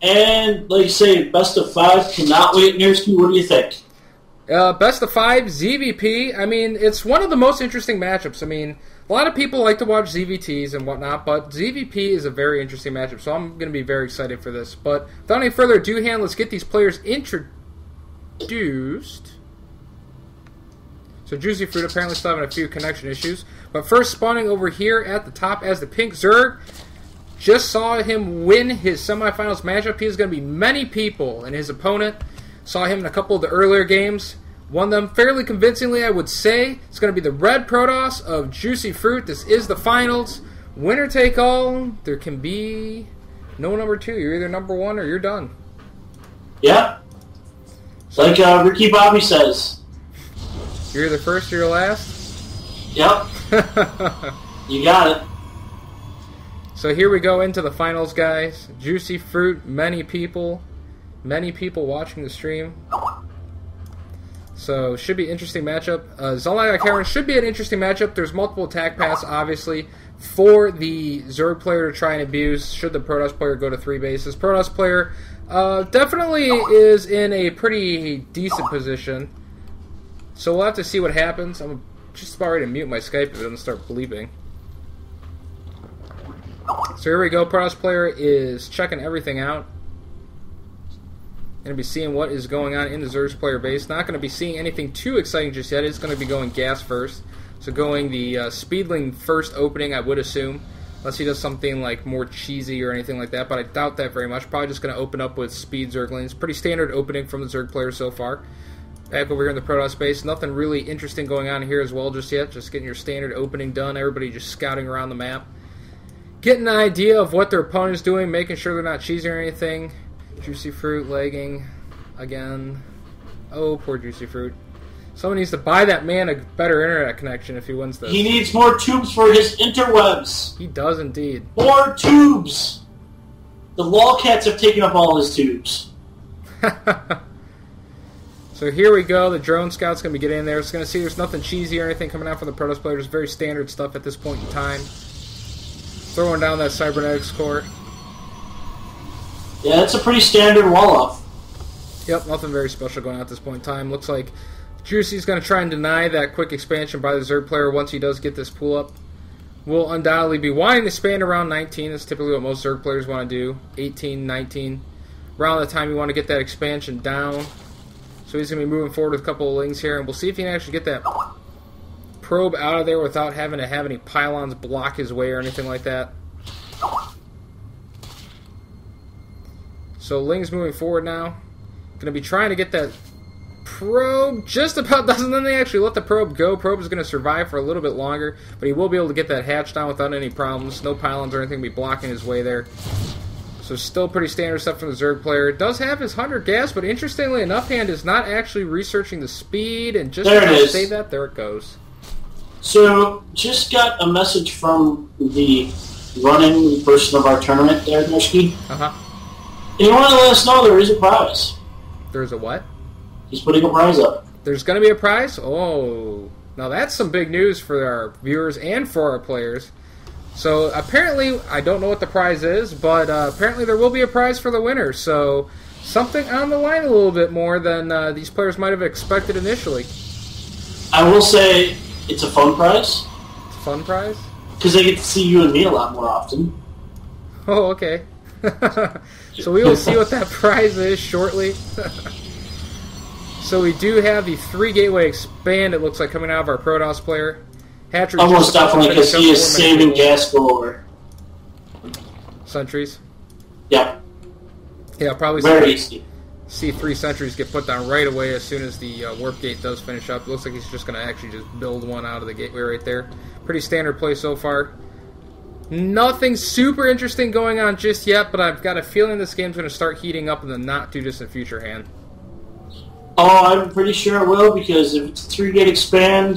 And, like you say, best of 5. Cannot wait, Nurski. What do you think? Best of 5, ZVP. I mean, it's one of the most interesting matchups. I mean, a lot of people like to watch ZVTs and whatnot, but ZVP is a very interesting matchup, so I'm going to be very excited for this. But without any further ado, Han, let's get these players introduced. So Juicy Fruit apparently still having a few connection issues. But first, spawning over here at the top as the Pink Zerg. Just saw him win his semifinals matchup. He is going to be many people, and his opponent saw him in a couple of the earlier games. Won them fairly convincingly, I would say. It's going to be the Red Protoss of Juicy Fruit. This is the finals. Winner take all. There can be no number 2. You're either number 1 or you're done. Yeah. Like Ricky Bobby says. You're either first or you're last? Yep. You got it. So here we go into the finals, guys. Juicy Fruit, many people watching the stream. So, should be an interesting matchup. Zalai Karen should be an interesting matchup. There's multiple attack paths, obviously, for the Zerg player to try and abuse, should the Protoss player go to 3 bases. Protoss player definitely is in a pretty decent position. So we'll have to see what happens. I'm just about ready to mute my Skype if it doesn't start bleeping. So here we go. Protoss player is checking everything out. Going to be seeing what is going on in the Zerg's player base. Not going to be seeing anything too exciting just yet. It's going to be going gas first. So going the Speedling first opening, I would assume. Unless he does something like more cheesy or anything like that. But I doubt that very much. Probably just going to open up with Speed Zerglings. Pretty standard opening from the Zerg player so far. Back over here in the Protoss base. Nothing really interesting going on here as well just yet. Just getting your standard opening done. Everybody just scouting around the map. Getting an idea of what their opponent's doing. Making sure they're not cheesy or anything. Juicy Fruit lagging again. Oh, poor Juicy Fruit. Someone needs to buy that man a better internet connection if he wins this. He needs more tubes for his interwebs. He does indeed. More tubes! The lolcats have taken up all his tubes. So here we go. The drone scout's going to be getting in there. It's going to see there's nothing cheesy or anything coming out from the Protoss player. Just very standard stuff at this point in time. Throwing down that Cybernetics core. Yeah, it's a pretty standard wall-off. Yep, nothing very special going on at this point in time. Looks like Juicy's going to try and deny that quick expansion by the Zerg player once he does get this pull up. Will undoubtedly be wanting to expand around 19. That's typically what most Zerg players want to do. 18, 19. Around the time you want to get that expansion down. So he's going to be moving forward with a couple of lings here. And we'll see if he can actually get that probe out of there without having to have any pylons block his way or anything like that. So Ling's moving forward now. Going to be trying to get that probe. Just about doesn't. Then they actually let the probe go. Probe is going to survive for a little bit longer. But he will be able to get that hatch down without any problems. No pylons or anything will be blocking his way there. So still pretty standard stuff from the Zerg player. Does have his 100 gas, but interestingly enough, Hand is not actually researching the speed. And just to say that, there it goes. So, just got a message from the running person of our tournament there, Nurski. Uh-huh. He wanted to let us know there is a prize. There's a what? He's putting a prize up. There's going to be a prize? Oh. Now that's some big news for our viewers and for our players. So apparently, I don't know what the prize is, but apparently there will be a prize for the winner. So something on the line a little bit more than these players might have expected initially. I will say it's a fun prize. It's a fun prize? Because they get to see you and me a lot more often. Oh, okay. So we will see what that prize is shortly. So we do have the 3 gateway expand, it looks like, coming out of our Protoss player. Hatchery almost definitely, because he is saving gas for sentries. Yep. Yeah, probably very easy. See 3 sentries get put down right away as soon as the warp gate does finish up. It looks like he's just going to actually just build one out of the gateway right there. Pretty standard play so far. Nothing super interesting going on just yet, but I've got a feeling this game's going to start heating up in the not-too-distant future, Han. Oh, I'm pretty sure it will, because if it's a 3-gate expand,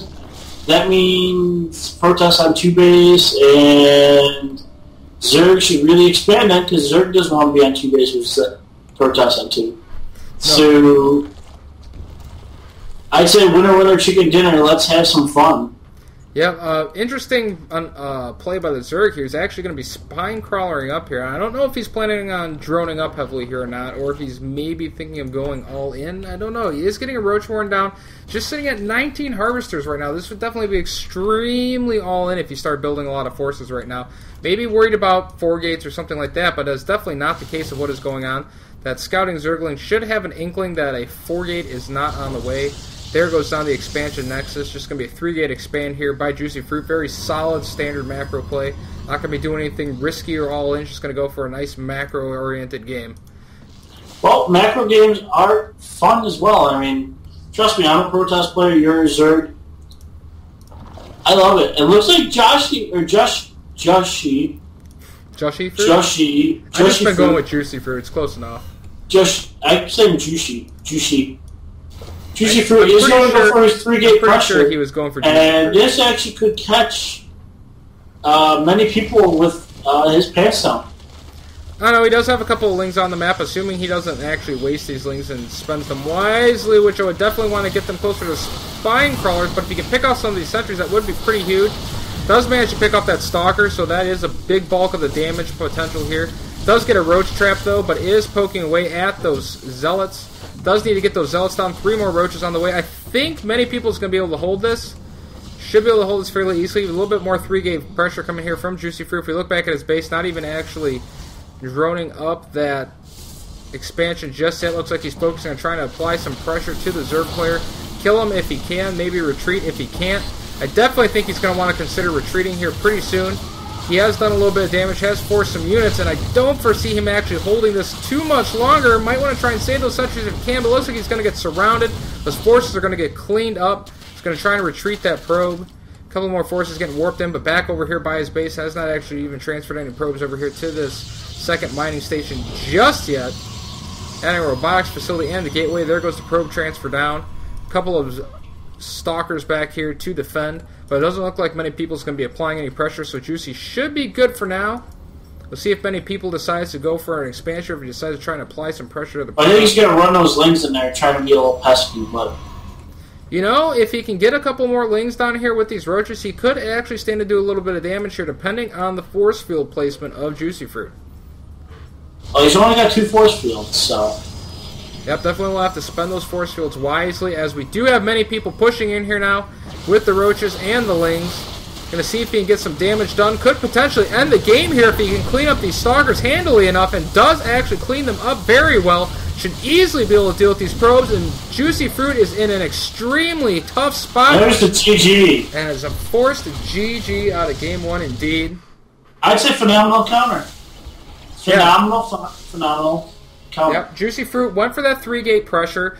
that means Protoss on 2 base, and Zerg should really expand that, because Zerg doesn't want to be on 2 base with Protoss on 2. No. So, I'd say winner, winner, chicken dinner, let's have some fun. Yeah, interesting play by the Zerg here. He's actually going to be spine crawling up here. I don't know if he's planning on droning up heavily here or not, or if he's maybe thinking of going all in. I don't know. He is getting a roach warren down. Just sitting at 19 harvesters right now. This would definitely be extremely all in if you start building a lot of forces right now. Maybe worried about 4 gates or something like that, but that's definitely not the case of what is going on. That scouting Zergling should have an inkling that a 4 gate is not on the way. There goes down the expansion nexus. Just going to be a 3-gate expand here by Juicy Fruit. Very solid standard macro play. Not going to be doing anything risky or all in. Just going to go for a nice macro-oriented game. Well, macro games are fun as well. I mean, trust me, I'm a Protoss player. You're a Zerg. I love it. It looks like Joshi Fruit? I've just been going with Juicy Fruit. It's close enough. I'm saying Juicy. Juicy Fruit is going to go for his 3-gate pressure. Sure he was going for Juicy and Fruit. This actually could catch many people with his pants down. I don't know, he does have a couple of lings on the map, assuming he doesn't actually waste these lings and spends them wisely, which I would definitely want to get them closer to spine crawlers, but if he can pick off some of these sentries, that would be pretty huge. Does manage to pick off that stalker, so that is a big bulk of the damage potential here. Does get a roach trap though, but is poking away at those zealots. Does need to get those zealots down. 3 more roaches on the way. I think many people is going to be able to hold this. Should be able to hold this fairly easily. A little bit more 3-gate pressure coming here from Juicy Fruit. If we look back at his base, not even actually droning up that expansion just yet. Looks like he's focusing on trying to apply some pressure to the Zerg player. Kill him if he can. Maybe retreat if he can't. I definitely think he's going to want to consider retreating here pretty soon. He has done a little bit of damage, has forced some units, and I don't foresee him actually holding this too much longer. Might want to try and save those sentries if he can, but looks like he's going to get surrounded. Those forces are going to get cleaned up. He's going to try and retreat that probe. A couple more forces getting warped in, but back over here by his base. Has not actually even transferred any probes over here to this second mining station just yet. Adding a robotics facility and the gateway. There goes the probe transfer down. A couple of stalkers back here to defend, but it doesn't look like many people is going to be applying any pressure, so Juicy should be good for now. We'll see if many people decides to go for an expansion, or if he decides to try and apply some pressure to the... I think he's going to run those lings in there, trying to be a little pesky, but... You know, if he can get a couple more lings down here with these roaches, he could actually stand to do a little bit of damage here, depending on the force field placement of Juicy Fruit. Well, he's only got 2 force fields, so... Yep, definitely will have to spend those force fields wisely, as we do have many people pushing in here now with the roaches and the lings. Going to see if he can get some damage done. Could potentially end the game here if he can clean up these stalkers handily enough, and does actually clean them up very well. Should easily be able to deal with these probes, and Juicy Fruit is in an extremely tough spot. There's the GG. And is a forced GG out of game 1 indeed. I'd say phenomenal counter. Phenomenal counter. Yep, Juicy Fruit went for that 3-gate pressure.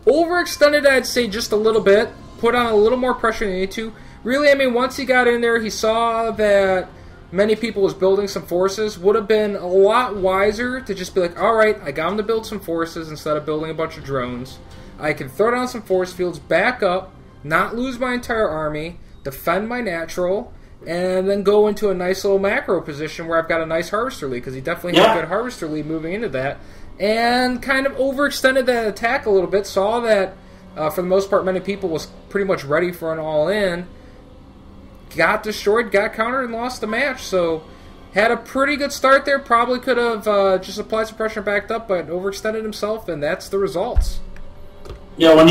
Overextended, I'd say, just a little bit. Put on a little more pressure than he needed to. Really, I mean, once he got in there, he saw that many people was building some forces. Would have been a lot wiser to just be like, alright, I got him to build some forces instead of building a bunch of drones. I can throw down some force fields, back up, not lose my entire army, defend my natural, and then go into a nice little macro position where I've got a nice harvester lead, because he definitely had a good harvester lead moving into that. And kind of overextended that attack a little bit, saw that for the most part many people was pretty much ready for an all-in, got destroyed, got countered, and lost the match. So had a pretty good start there, probably could have just applied some pressure and backed up, but overextended himself, and that's the results. Yeah, when